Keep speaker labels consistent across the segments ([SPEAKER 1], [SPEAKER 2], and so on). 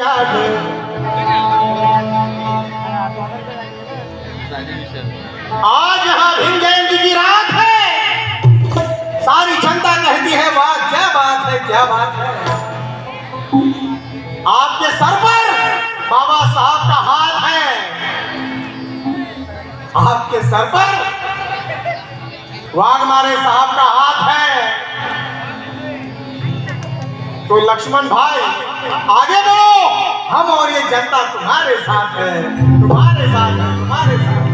[SPEAKER 1] आज यहाँ भीम जयंती की रात है। सारी जनता कहती है वाह क्या बात है, क्या बात है। आपके सर पर बाबा साहब का हाथ है, आपके सर पर वाघमारे साहब का हाथ है। तो लक्ष्मण भाई आगे बढ़ो, हम और ये जनता तुम्हारे साथ है, तुम्हारे साथ है, तुम्हारे साथ।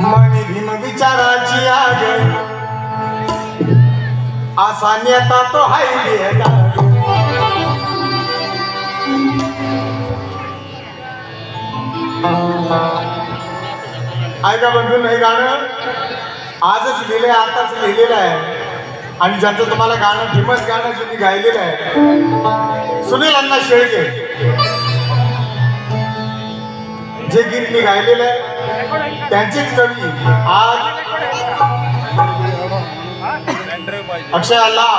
[SPEAKER 1] मनी भीम विचाराची आग आसान्यता तो हाय बेगा। ऐका बंधून हे गाणं आजच लिहिले, आताच लिहिलेलं आहे आणि ज्याचं तुम्हाला गाणं फेमस गाणं ज्यांनी गायलेलं आहे सुनील अण्णा शेळके, जे गीत मी गायलेलं आहे त्यांचेच कवी आज अक्षय अल्लाह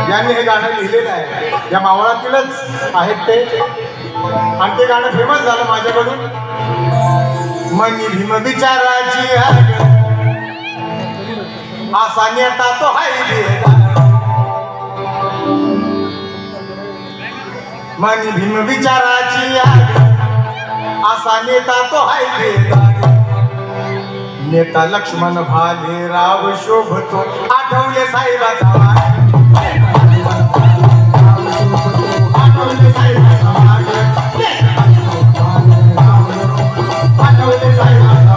[SPEAKER 1] यांनी हे गाणं लिहिलेलं आहे। या मावळातीलच आहेत ते आणि ते गाणं फेमस झालं माझ्याकडून। मनी भीम विचाराची आसान्यता तो हाय बेगा। मनी भीम विचाराची आसान्यता तो हाय बेगा। नेता लक्ष्मण भालेराव शोभतो आठवले साहेबाचा आठवले साहेबाचा आठवले साहेबाचा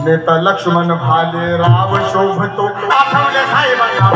[SPEAKER 1] नेता लक्ष्मण भालेराव शोभतो आठवले साहेबांचा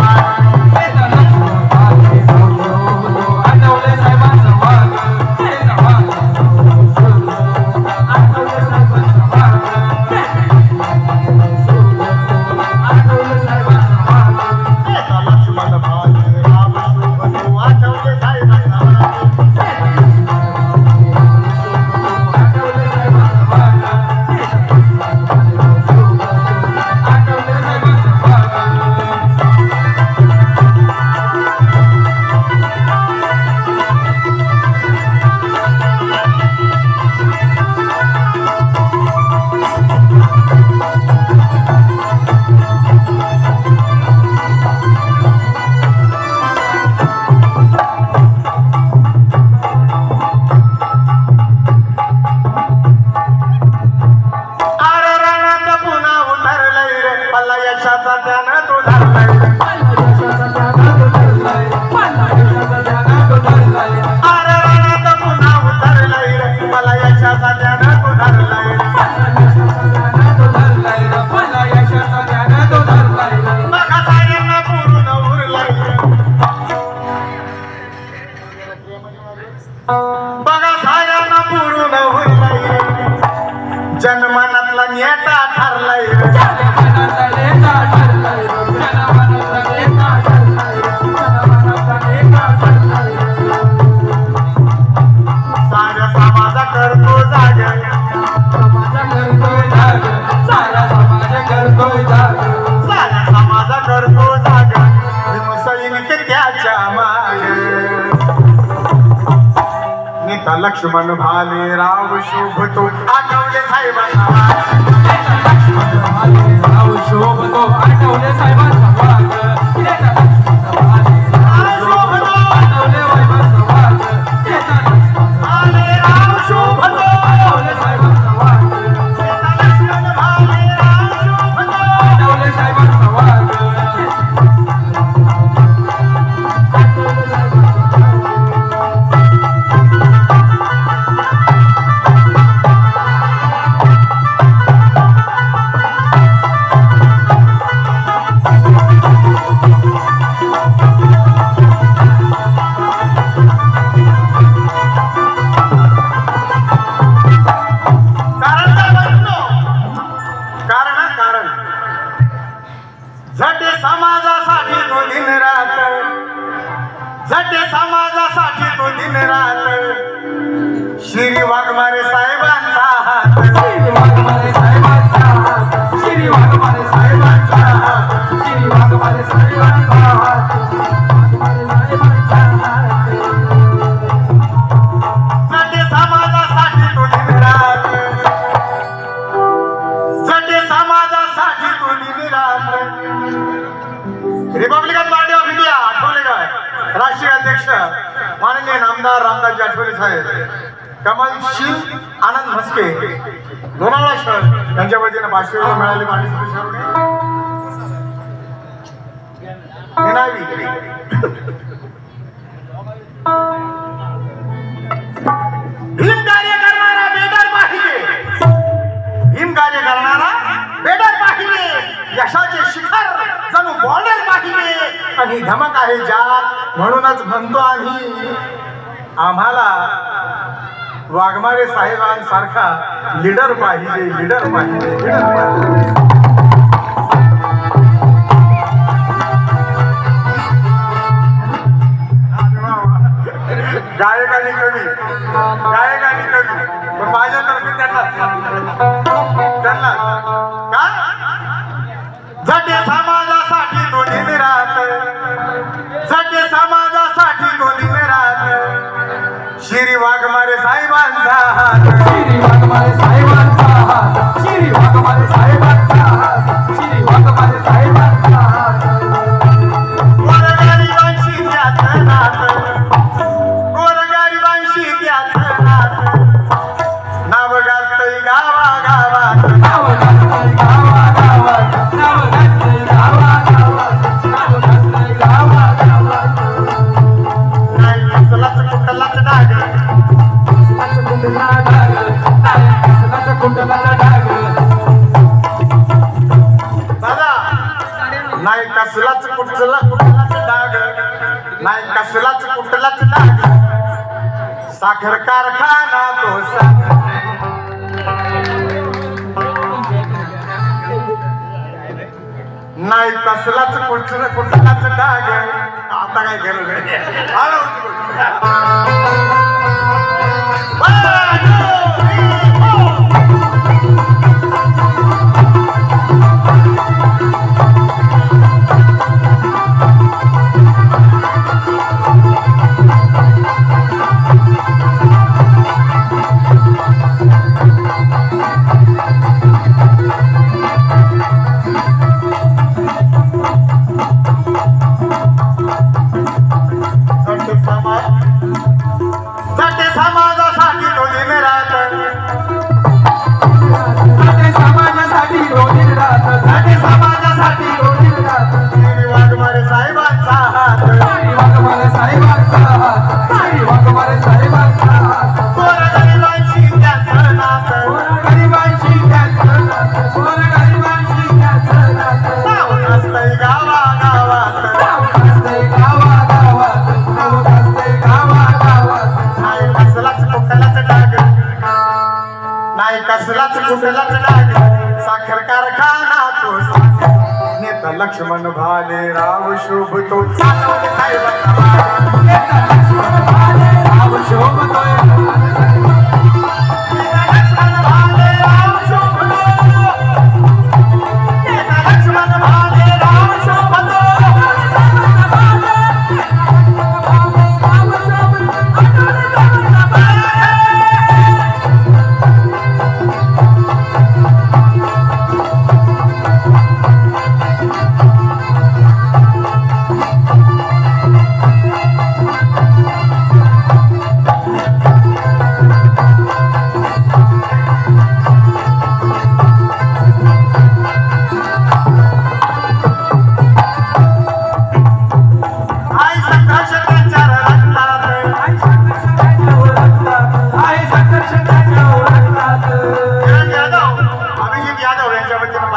[SPEAKER 1] बघा साऱ्यांना पुरून होईल जनमनातला नेता ठरलाय साऱ्या समाजा करतो जागा साऱ्या समाजा करतो जागा सैनिक त्याच्या मागे नेता लक्ष्मण भालेराव शोभतो आठवले आठवले साहेबांचा वाद
[SPEAKER 2] राव शोभतो आठवले साहेबांचा वाद आठवले वाहेबांचा वाद
[SPEAKER 1] आले राव शोभतो
[SPEAKER 2] आठवले साहेबांचा वाद
[SPEAKER 1] लक्ष्मण भाले राव शोभतो
[SPEAKER 2] आठवले साहेबांचा वाद
[SPEAKER 1] झटे समाजासाठी तो दिन रात झटे समाजासाठी तो दिन रात श्री वाघमारे साहेबांचा हात
[SPEAKER 2] श्री वाघमारे साहेबांचा हात श्री वाघमारे साहेबांचा हात श्री वाघमारे साहेबांचा हात वाघमारे साहेबांचा हात
[SPEAKER 1] झटे समाजासाठी तो दिन रात झटे समाजासाठी तो दिन रात Republican party of India Athawale काय राष्ट्रीय अध्यक्ष माननीय नामदार रामदासजी आठवले साहेब कमलशील आनंद म्हस्के लोणावळा शहर यांच्या वतीने 500 रुपये मिळाले पाणी भीम कार्य करणारा बेडर पाहिजे भीम कार्य करणारा बेडर पाहिजे यशाचे शिखर जणू बॉर्डर पाहिजे आणि धमक आहे जात म्हणूनच म्हणतो आम्ही आम्हाला वाघमारे साहेबांसारखा लीडर पाहिजे लीडर पाहिजे लीडर पाहिजे गायक आणि कवी पण माझ्यातर्फे त्यांना का झटे समाजासाठी तो दिन रात झटे समाजासाठी तो दिन रात श्री वाघमारे साहेबांचा हात
[SPEAKER 2] श्री वाघमारे साहेबांचा हात श्री वाघमारे साहेबांचा हात श्री वाघमारे साहेबांचा हात
[SPEAKER 1] गोरगरिबांशी त्याचं नातं गोरगरिबांशी त्याचं नातं नाव गाजतंय गावागावात
[SPEAKER 2] नाव गाजतंय गावागावात नाव गाजतंय गावागावात नाव गाजतंय गावागावात
[SPEAKER 1] नाही कसलाच कुठलाच डाग
[SPEAKER 2] कसलाच कुंडला डाग कसलाच कुंडलाचा डाग
[SPEAKER 1] दादा नाही कसलाच कुठलाच डाग नाही कसलाच कुठलाच डाग साखर कारखाना तो साखर नाही कसलाच कुठलाच डाग आता काय केलं झटे समाजासाठी तो दिन रात
[SPEAKER 2] झटे समाजासाठी तो दिन रात झटे समाजासाठी तो दिन रात
[SPEAKER 1] श्री वाघमारे साहेबांचा हात
[SPEAKER 2] श्री वाघमारे साहेबांचा हात श्री वाघमारे साहेबांचा हात
[SPEAKER 1] गोरगरिबांशी त्याचं नातं
[SPEAKER 2] गोरगरिबांशी त्याचं नातं गोरगरिबांशी त्याचं नातं
[SPEAKER 1] नाव गाजतंय गावागावात
[SPEAKER 2] नाव गाजतंय गावागावात नाव गाजतंय गावागावात
[SPEAKER 1] नाही कसलाच कुठलाच डाग नाही कसलाच कुठलाच डाग साखर कारखाना तो साखर नेता लक्ष्मण भालेराव शोभतो आठवले साहेबांचा वाद.
[SPEAKER 2] नेता लक्ष्मण भालेराव शोभतोय
[SPEAKER 1] नेता लक्ष्मण भालेराव शोभतो नेता लक्ष्मण भालेराव शोभतो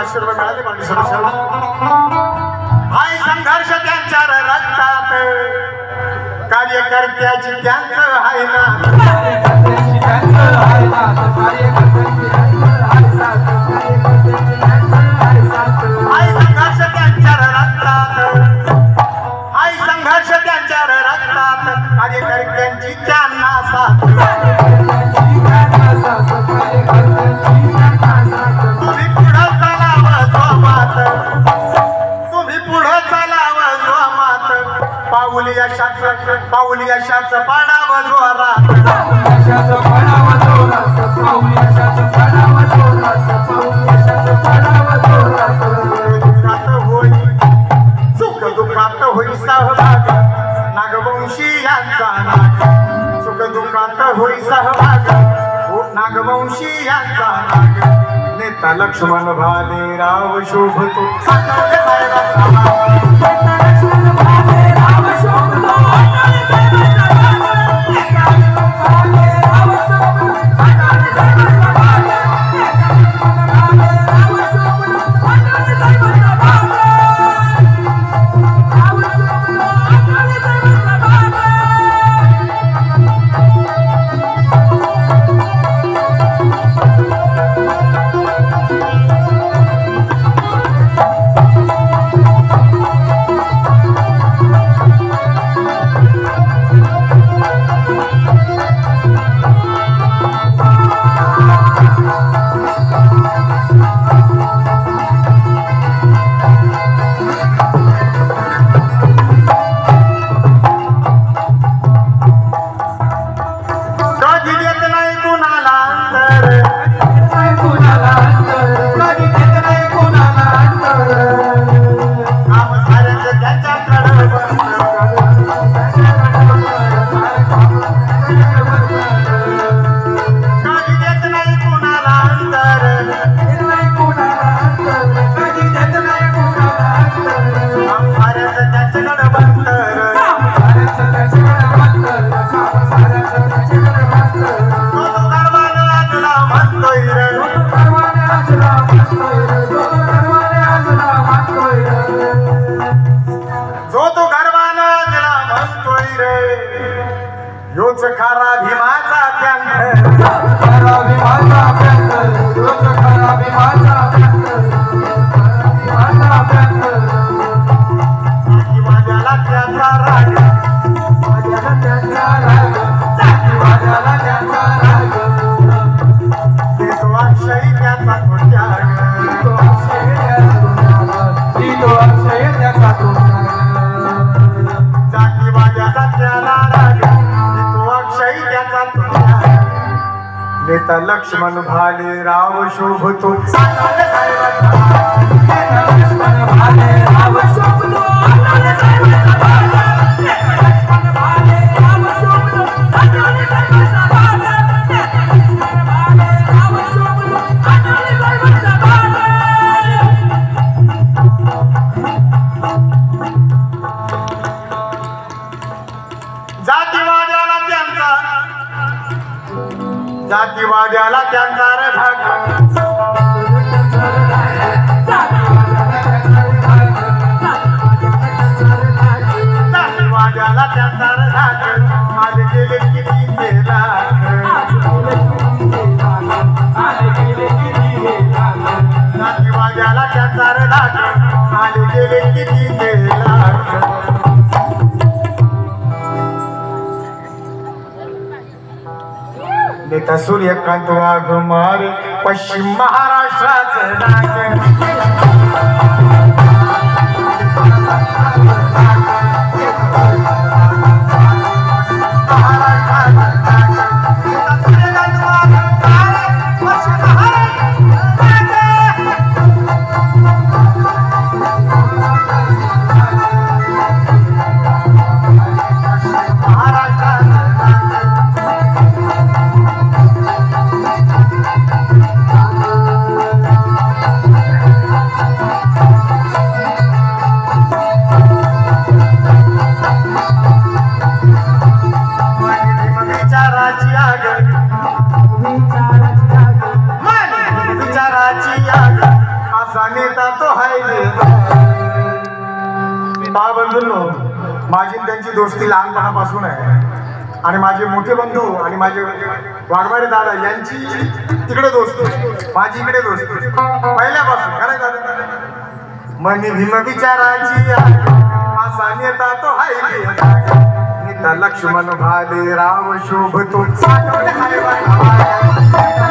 [SPEAKER 1] ₹500 मिळाले पाटील सदस्याला. हाय संघर्ष त्यांच्या रक्तात कार्यकर्त्याची त्यांचं आहे ना.
[SPEAKER 2] कार्यकर्त्याची त्यांचं आहे साथ, कार्यकर्त्याची त्यांचं आहे साथ, कार्यकर्त्याची त्यांचं आहे साथ.
[SPEAKER 1] हाय संघर्ष त्यांच्या रक्तात, हाय संघर्ष त्यांच्या रक्तात कार्यकर्त्यांची त्यांना साथ.
[SPEAKER 2] कार्यकर्त्याची त्यांना साथ, कार्यकर्त्याची त्यांना साथ.
[SPEAKER 1] तुम्ही पुढं चालावं जोमात, तुम्ही पुढं चालावं जोमात, पाऊल यशाचं पाडावं जोरात.
[SPEAKER 2] यशाचं पाडावं जोरात, पाऊल यशाचं पाडावं जोरात, पाऊल यशाचं पाडावं जोरात.
[SPEAKER 1] दुःखात होई, सुख दुःखात होई सहभाग नागवंशी यांचा नाग. सुख दुःखात होई सहभाग नागवंशी यांचा नाग. नेता लक्ष्मण भालेराव शोभतो सातवले साहेबांचा भाग. योच खरा भीमाचा प्यांकर,
[SPEAKER 2] खरा भीमाचा प्यांकर, योच खरा भीमाचा प्यांकर, भीमाचा प्यांकर.
[SPEAKER 1] जातीवाद्याला त्याचा राग,
[SPEAKER 2] वाद्याला त्यांचा राग, जातीवाद्याला त्यांचा राग.
[SPEAKER 1] देतो अक्षयी त्याचा तो त्याग,
[SPEAKER 2] तो अक्षय त्याचा तो त्याग.
[SPEAKER 1] जातीवाद्याचा त्याला राग, देतो अक्षयी त्याचा तो त्याग. नेता लक्ष्मण भालेराव शोभतो सातवले साहेबांचा भाग.
[SPEAKER 2] नेता लक्ष्मण भालेराव शोभतो सातवले साहेबांचा भाग. नेता लक्ष्मण भालेराव शोभतो सातवले साहेबांचा भाग. नेता लक्ष्मण भालेराव शोभतो सातवले साहेबांचा भाग.
[SPEAKER 1] जातीवाद्याला त्यांचा रे भाग, जातीवाद्याला त्यांचा रे भाग. आज गेले किती लाख, जातीवाद्याला त्यांचा रे भाग. आज गेले किती लाख. नेता सूर्यकांत वाघमारे पश्चिम महाराष्ट्राचं नाक. असा नेता तो हाय पहा बंधूंनो, माझी आणि त्यांची दोस्ती लहानपणापासून आहे आणि माझे मोठे बंधू आणि माझे वाघमारे दादा यांची तिकडे दोस्ती, माझी इकडे दोस्ती पहिल्यापासून. खरं दादा मनी भीम विचाराची असा नेता तो हाय नेता लक्ष्मण भाले राव शोभतो साठवले हाय